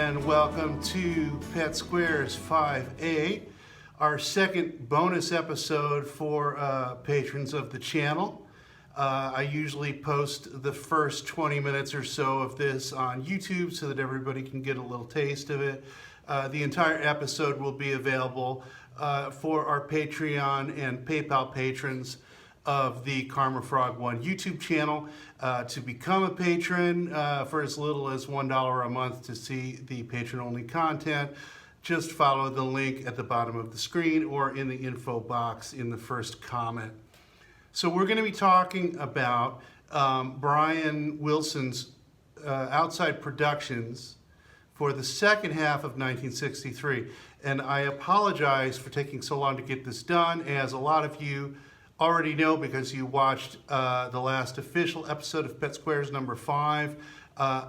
and welcome to Pet Squares 5A, our second bonus episode for patrons of the channel. I usually post the first 20 minutes or so of this on YouTube so that everybody can get a little taste of it. The entire episode will be available for our Patreon and PayPal patrons of the Karma Frog 1 YouTube channel. To become a patron for as little as $1 a month to see the patron-only content, just follow the link at the bottom of the screen or in the info box in the first comment. So we're going to be talking about Brian Wilson's outside productions for the second half of 1963. And I apologize for taking so long to get this done, as a lot of you already know because you watched the last official episode of Pet Squares number 5.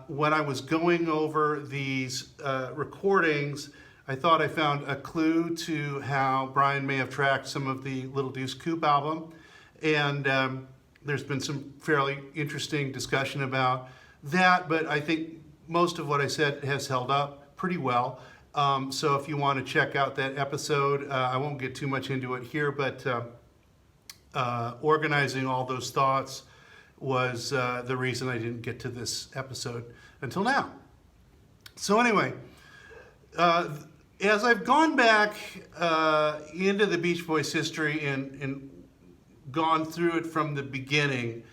When I was going over these recordings, I thought I found a clue to how Brian may have tracked some of the Little Deuce Coupe album. And there's been some fairly interesting discussion about that, but I think most of what I said has held up pretty well. So if you want to check out that episode, I won't get too much into it here, but organizing all those thoughts was the reason I didn't get to this episode until now. So anyway, as I've gone back into the Beach Boys history and gone through it from the beginning,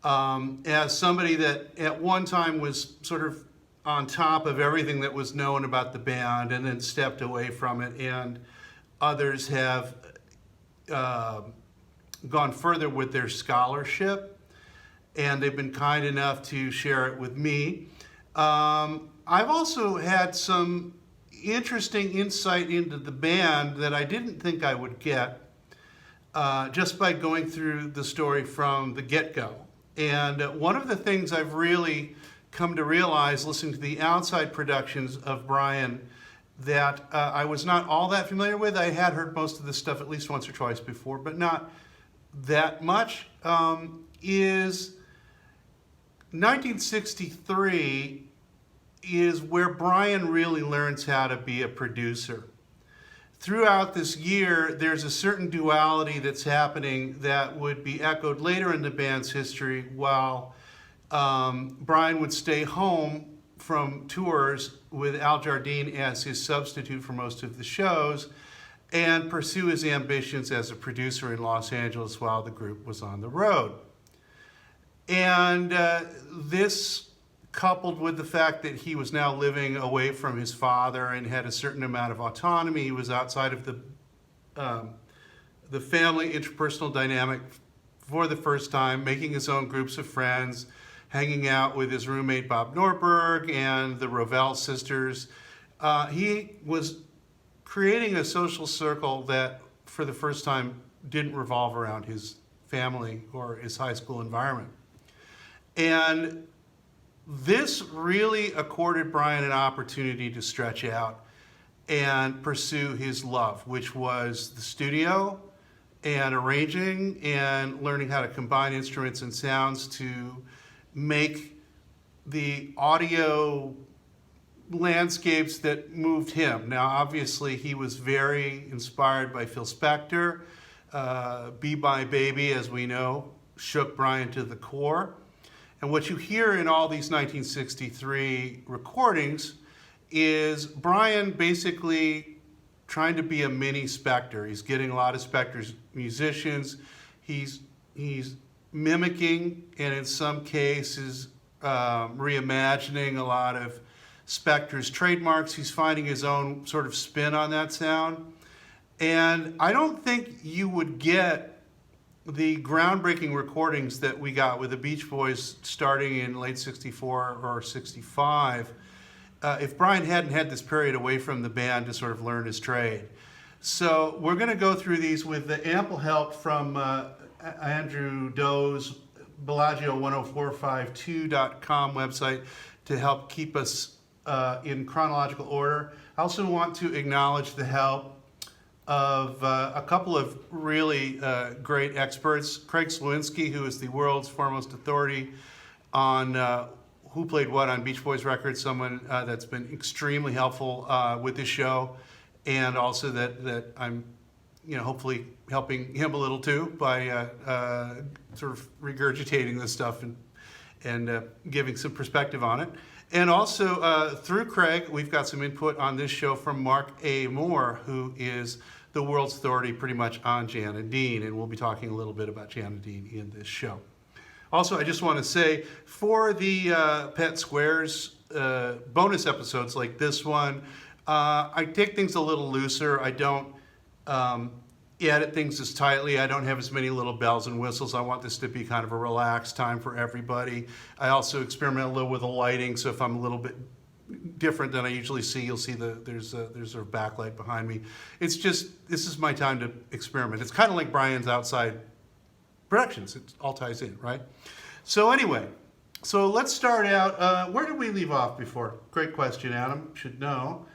as somebody that at one time was sort of on top of everything that was known about the band and then stepped away from it, and others have gone further with their scholarship, and they've been kind enough to share it with me. I've also had some interesting insight into the band that I didn't think I would get just by going through the story from the get-go. And one of the things I've really come to realize listening to the outside productions of Brian that I was not all that familiar with. I had heard most of this stuff at least once or twice before, but not that much, is 1963 is where Brian really learns how to be a producer. Throughout this year, there's a certain duality that's happening that would be echoed later in the band's history, while Brian would stay home from tours with Al Jardine as his substitute for most of the shows and pursue his ambitions as a producer in Los Angeles while the group was on the road. And this, coupled with the fact that he was now living away from his father and had a certain amount of autonomy, he was outside of the family interpersonal dynamic for the first time, making his own groups of friends, hanging out with his roommate Bob Norberg and the Rovell sisters. He was creating a social circle that for the first time didn't revolve around his family or his high school environment. And this really accorded Brian an opportunity to stretch out and pursue his love, which was the studio and arranging and learning how to combine instruments and sounds to make the audio landscapes that moved him. Now, obviously, he was very inspired by Phil Spector. Be My Baby, as we know, shook Brian to the core. And what you hear in all these 1963 recordings is Brian basically trying to be a mini Spector. He's getting a lot of Spector's musicians. He's mimicking, and in some cases, reimagining a lot of Spector's trademarks. He's finding his own sort of spin on that sound. And I don't think you would get the groundbreaking recordings that we got with the Beach Boys starting in late 64 or 65 if Brian hadn't had this period away from the band to sort of learn his trade. So we're going to go through these with the ample help from Andrew Doe's Bellagio10452.com website to help keep us in chronological order. I also want to acknowledge the help of a couple of really great experts. Craig Slowinski, who is the world's foremost authority on who played what on Beach Boys records, someone that's been extremely helpful with this show, and also that I'm, hopefully helping him a little too by sort of regurgitating this stuff and giving some perspective on it. And also through Craig, we've got some input on this show from Mark A. Moore, who is the world's authority pretty much on Jan and Dean, and we'll be talking a little bit about Jan and Dean in this show. Also, I just want to say, for the Pet Squares bonus episodes like this one, I take things a little looser. I don't edit things as tightly. I don't have as many little bells and whistles. I want this to be kind of a relaxed time for everybody. I also experiment a little with the lighting, so if I'm a little bit different than I usually see, you'll see there's a backlight behind me. It's just, this is my time to experiment. It's kind of like Brian's outside productions. It all ties in, right? So anyway, so let's start out. Where did we leave off before? Great question, Adam. Should know.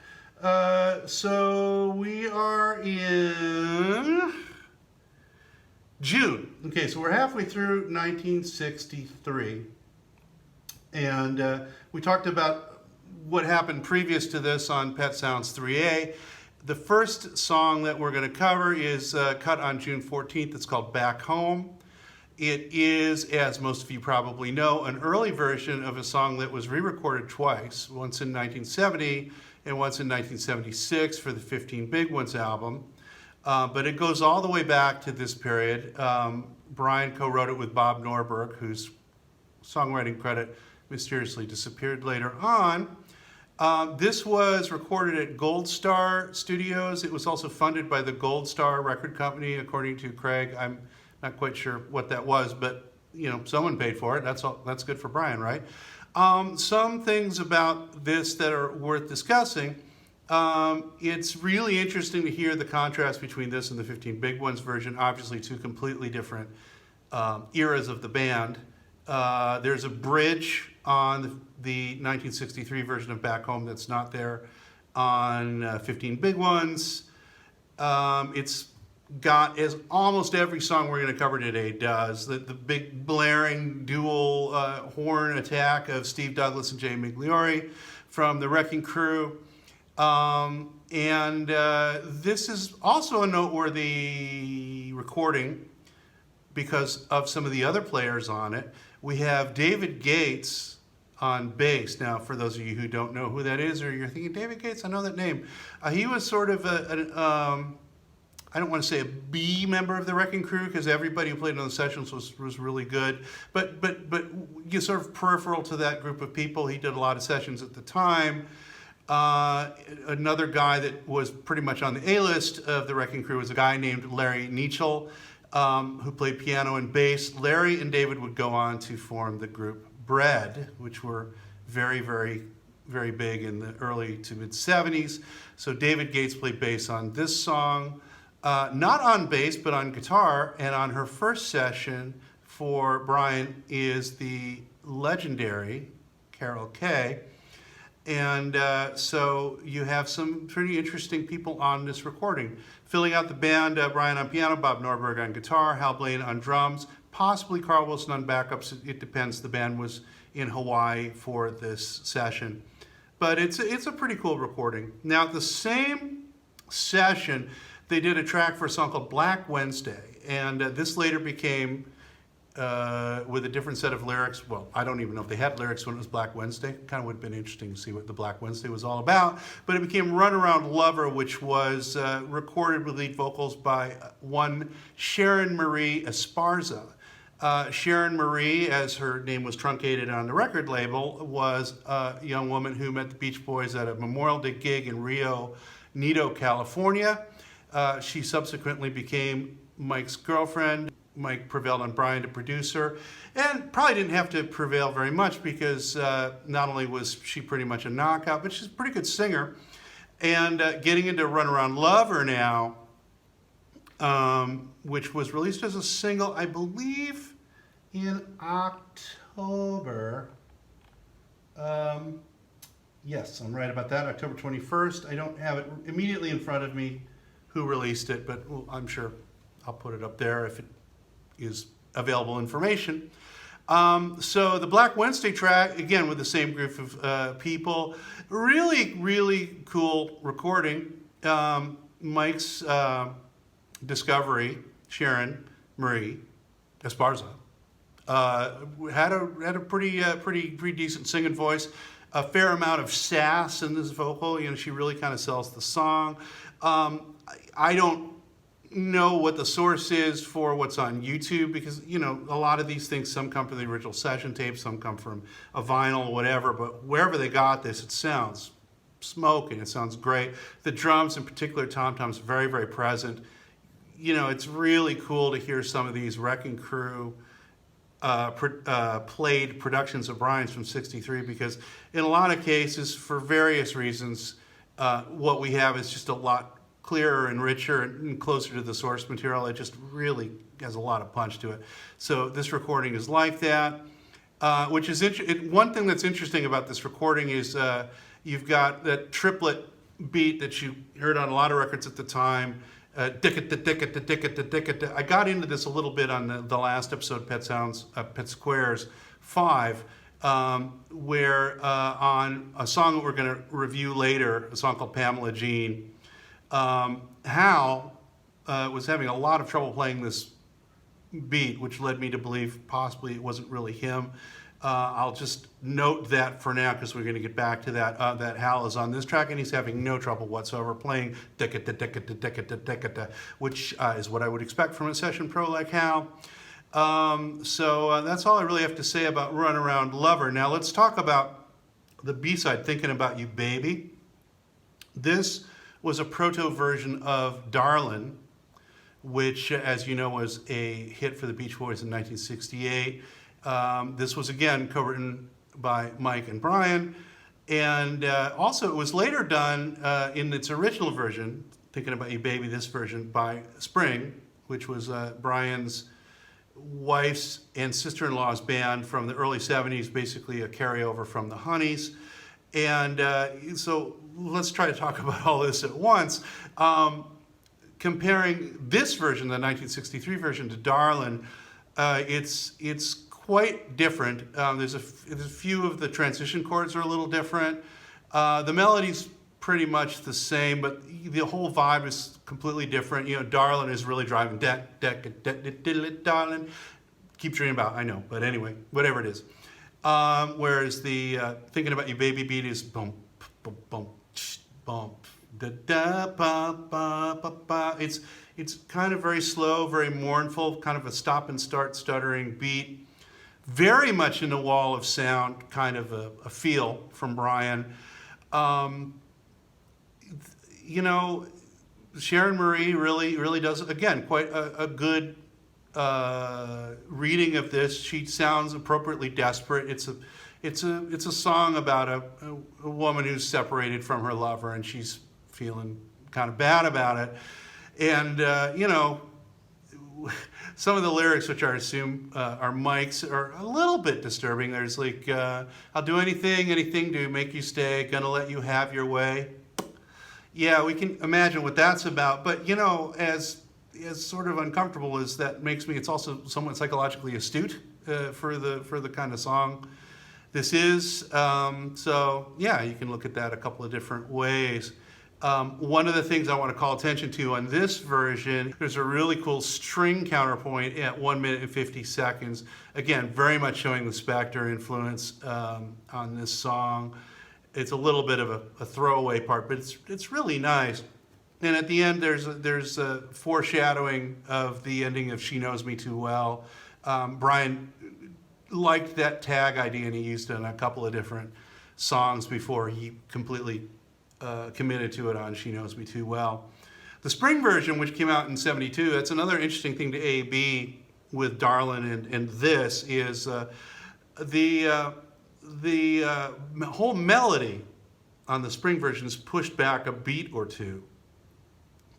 So we are in June. Okay, so we're halfway through 1963. And we talked about what happened previous to this on Pet Sounds 3A. The first song that we're going to cover is cut on June 14th. It's called Back Home. It is, as most of you probably know, an early version of a song that was re-recorded twice, once in 1970 and once in 1976 for the 15 Big Ones album. But it goes all the way back to this period. Brian co-wrote it with Bob Norberg, whose songwriting credit mysteriously disappeared later on. This was recorded at Gold Star Studios. It was also funded by the Gold Star Record Company, according to Craig. I'm not quite sure what that was, but someone paid for it. That's good for Brian, right? Some things about this that are worth discussing. It's really interesting to hear the contrast between this and the 15 Big Ones version. Obviously, two completely different eras of the band. There's a bridge on the 1963 version of Back Home that's not there on 15 Big Ones. It's got, as almost every song we're going to cover today does, the big blaring dual horn attack of Steve Douglas and Jay Migliore from the Wrecking Crew. This is also a noteworthy recording because of some of the other players on it. We have David Gates on bass. Now, for those of you who don't know who that is, or you're thinking, David Gates, I know that name. He was sort of I don't want to say a B member of the Wrecking Crew, because everybody who played on the sessions was really good. But you sort of peripheral to that group of people. He did a lot of sessions at the time. Another guy that was pretty much on the A-list of the Wrecking Crew was a guy named Larry Nichol, who played piano and bass. Larry and David would go on to form the group Bread, which were very, very, very big in the early to mid-70s. So David Gates played bass on this song. Not on bass, but on guitar, and on her first session for Brian is the legendary Carol Kay. And so you have some pretty interesting people on this recording. Filling out the band, Brian on piano, Bob Norberg on guitar, Hal Blaine on drums, possibly Carl Wilson on backups. It depends. The band was in Hawaii for this session. But it's a pretty cool recording. Now, the same session, they did a track for a song called Black Wednesday, and this later became, with a different set of lyrics. Well, I don't even know if they had lyrics when it was Black Wednesday. Kind of would have been interesting to see what the Black Wednesday was all about. But it became Run Around Lover, which was recorded with lead vocals by one Sharon Marie Esparza. Sharon Marie, as her name was truncated on the record label, was a young woman who met the Beach Boys at a Memorial Day gig in Rio Neto, California. She subsequently became Mike's girlfriend. Mike prevailed on Brian to produce her, and probably didn't have to prevail very much because not only was she pretty much a knockout, but she's a pretty good singer. And getting into Run Around Lover now, which was released as a single, I believe, in October. Yes, I'm right about that, October 21st. I don't have it immediately in front of me who released it, but I'm sure I'll put it up there if it is available information. So the Black Wednesday track, again with the same group of people, really, really cool recording. Mike's discovery, Sharon Marie Esparza, had a pretty decent singing voice, a fair amount of sass in this vocal. You know, she really kind of sells the song. I don't know what the source is for what's on YouTube, because you know a lot of these things, some come from the original session tape, some come from a vinyl or whatever, but wherever they got this, it sounds smoking. It sounds great. The drums in particular, tom-toms, very, very present. You know, it's really cool to hear some of these Wrecking Crew played productions of Brian's from '63, because in a lot of cases, for various reasons, what we have is just a lot clearer and richer and closer to the source material. It just really has a lot of punch to it. So this recording is like that, which is one thing that's interesting about this recording is you've got that triplet beat that you heard on a lot of records at the time. I got into this a little bit on the last episode, Pet Squares 5, where on a song that we're going to review later, a song called Pamela Jean, Hal was having a lot of trouble playing this beat, which led me to believe possibly it wasn't really him. I'll just note that for now, because we're going to get back to that. That Hal is on this track, and he's having no trouble whatsoever playing which is what I would expect from a session pro like Hal. So that's all I really have to say about Run Around Lover. Now let's talk about the B-side, Thinking About You Baby. This was a proto version of Darlin', which, as you know, was a hit for the Beach Boys in 1968. This was, again, co-written by Mike and Brian. And also, it was later done in its original version, Thinking About You Baby, this version, by Spring, which was Brian's wife's and sister-in-law's band from the early 70s, basically a carryover from the Honeys. And so let's try to talk about all this at once. Comparing this version, the 1963 version, to Darlin', it's quite different. There's a few of the transition chords are a little different. The melody's pretty much the same, but the whole vibe is completely different. You know, Darlin' is really driving, darling. Keep dreaming about, I know, but anyway, whatever it is. Whereas the Thinking About You Baby beat is bump, bump, bump, bump, da da ba ba ba ba. It's kind of very slow, very mournful, kind of a stop and start stuttering beat. Very much in the wall of sound, kind of a feel from Brian. You know, Sharon Marie really does, again, quite a good reading of this. She sounds appropriately desperate. It's a song about a woman who's separated from her lover, and she's feeling kind of bad about it. And you know, some of the lyrics, which I assume are Mike's, are a little bit disturbing. There's like, I'll do anything to make you stay, gonna let you have your way. Yeah, we can imagine what that's about. But you know, as sort of uncomfortable as that makes me, it's also somewhat psychologically astute for the kind of song this is. So yeah, you can look at that a couple of different ways. One of the things I want to call attention to on this version, there's a really cool string counterpoint at 1 minute and 50 seconds. Again, very much showing the Spector influence on this song. It's a little bit of a throwaway part, but it's really nice. And at the end, there's a foreshadowing of the ending of She Knows Me Too Well. Brian liked that tag idea, and he used it in a couple of different songs before he completely committed to it on She Knows Me Too Well. The Spring version, which came out in '72, that's another interesting thing to A-B with Darlin' and this, is the whole melody on the Spring version is pushed back a beat or two,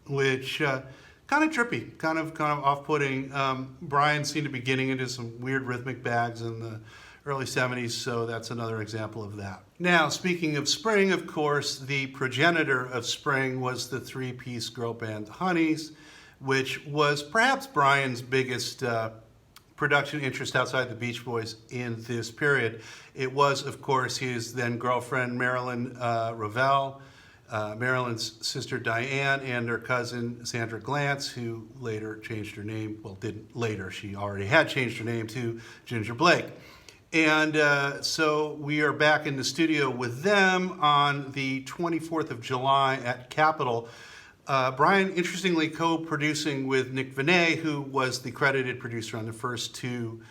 which kind of trippy, kind of off-putting. Brian seemed to be getting into some weird rhythmic bags in the early 70s, so that's another example of that. Now, speaking of Spring, of course, the progenitor of Spring was the three-piece girl band Honeys, which was perhaps Brian's biggest production interest outside the Beach Boys in this period. It was, of course, his then girlfriend Marilyn Ravel, Marilyn's sister Diane, and her cousin Sandra Glantz, who later changed her name. Well, didn't later, she already had changed her name to Ginger Blake. And so we are back in the studio with them on the 24th of July at Capitol. Brian, interestingly, co-producing with Nick Venet, who was the credited producer on the first two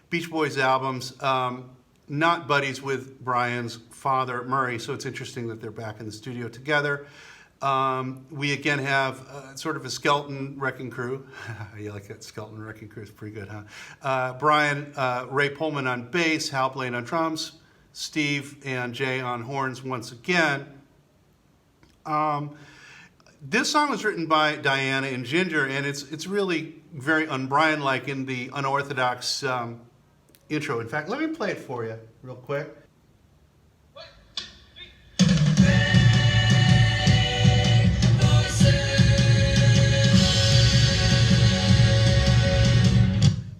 Beach Boys albums, not buddies with Brian's father, Murray, so it's interesting that they're back in the studio together. We again have sort of a skeleton wrecking crew. You like that? Skeleton wrecking crew is pretty good, huh? Brian, Ray Pullman on bass, Hal Blaine on drums, Steve and Jay on horns once again. This song was written by Diana and Ginger, and it's really very un-Brian-like in the unorthodox intro. In fact, let me play it for you real quick.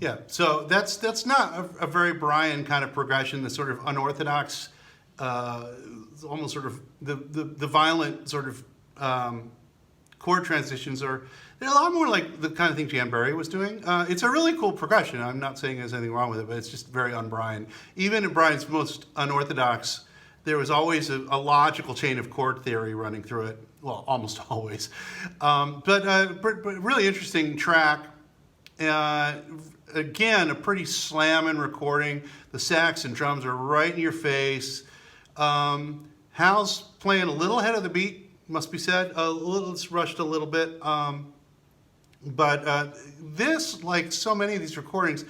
Yeah, so that's not a very Brian kind of progression. The sort of unorthodox, almost sort of the violent sort of chord transitions they're a lot more like the kind of thing Jan Berry was doing. It's a really cool progression. I'm not saying there's anything wrong with it, but it's just very un-Brian. Even in Brian's most unorthodox, there was always a logical chain of chord theory running through it. Well, almost always. But really interesting track. Again, a pretty slamming recording. The sax and drums are right in your face. Hal's playing a little ahead of the beat, must be said. It's rushed a little bit. But this, like so many of these recordings, a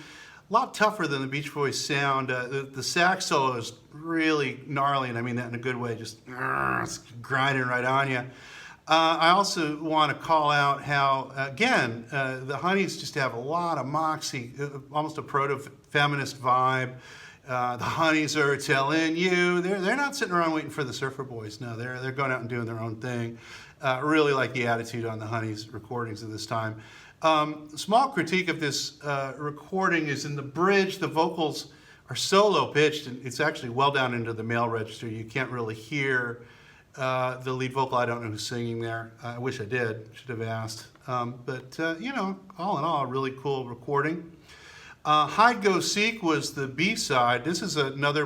lot tougher than the Beach Boys sound. The sax solo is really gnarly, and I mean that in a good way, just it's grinding right on you. I also want to call out how, again, the Honeys just have a lot of moxie, almost a proto-feminist vibe. The Honeys are telling you, they're not sitting around waiting for the Surfer Boys. No, they're going out and doing their own thing. Really like the attitude on the Honeys recordings of this time. Small critique of this recording is in the bridge, the vocals are so low pitched, and it's actually well down into the male register. You can't really hear the lead vocal. I don't know who's singing there. I wish I did. Should have asked. But you know, all in all, a really cool recording. Hide Go Seek was the B-side. This is another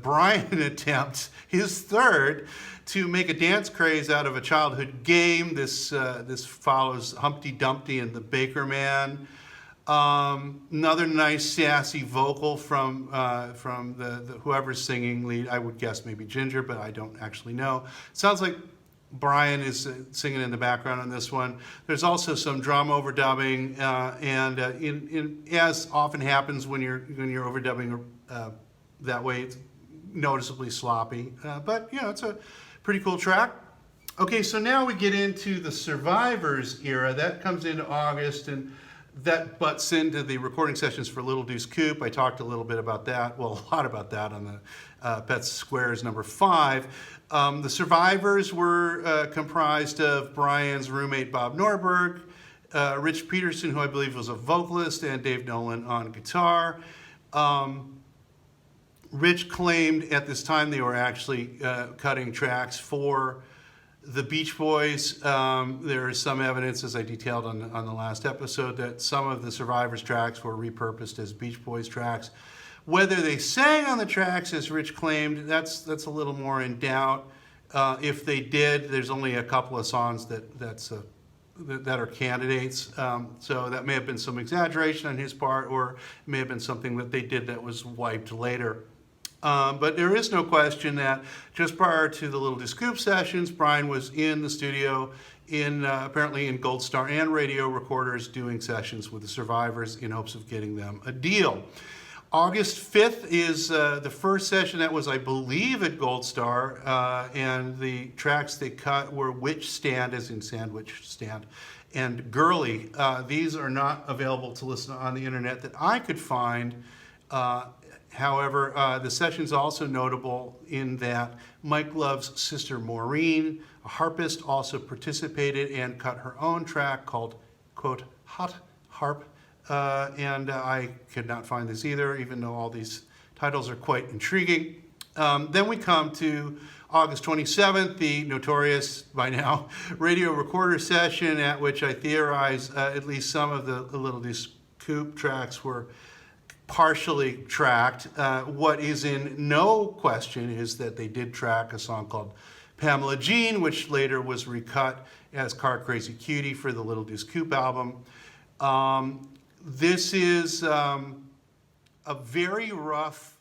Brian attempt, his third, to make a dance craze out of a childhood game. This follows Humpty Dumpty and the Baker Man. Another nice sassy vocal from the whoever's singing lead. I would guess maybe Ginger, but I don't actually know. Sounds like Brian is singing in the background on this one. There's also some drum overdubbing, and in as often happens when you're overdubbing that way, it's noticeably sloppy. But you know, it's a pretty cool track. Okay, so now we get into the Survivors era. That comes into August, and that butts into the recording sessions for Little Deuce Coupe. I talked a little bit about that, well, a lot about that on the Pets Squares number 5. The Survivors were comprised of Brian's roommate Bob Norberg, Rich Peterson, who I believe was a vocalist, and Dave Nolan on guitar. Rich claimed at this time they were actually cutting tracks for the Beach Boys. There is some evidence, as I detailed on the last episode, that some of the Survivors tracks were repurposed as Beach Boys tracks. Whether they sang on the tracks, as Rich claimed, that's a little more in doubt. If they did, there's only a couple of songs that are candidates. So that may have been some exaggeration on his part, or it may have been something that they did that was wiped later. But there is no question that just prior to the Little Deuce Coupe sessions, Brian was in the studio, apparently in Gold Star and radio recorders, doing sessions with the Survivors in hopes of getting them a deal. August 5th is the first session that was, I believe, at Gold Star, and the tracks they cut were Witch Stand, as in Sandwich Stand, and Girly. These are not available to listen on the internet that I could find. However, the session's also notable in that Mike Love's sister Maureen, a harpist, also participated and cut her own track called, quote, Hot Harp. and I could not find this either, even though all these titles are quite intriguing. Then we come to August 27th, the notorious, by now, radio recorder session at which I theorize at least some of the Little Deuce Coupe tracks were partially tracked. What is in no question is that they did track a song called Pamela Jean, which later was recut as Car Crazy Cutie for the Little Deuce Coupe album. This is a very rough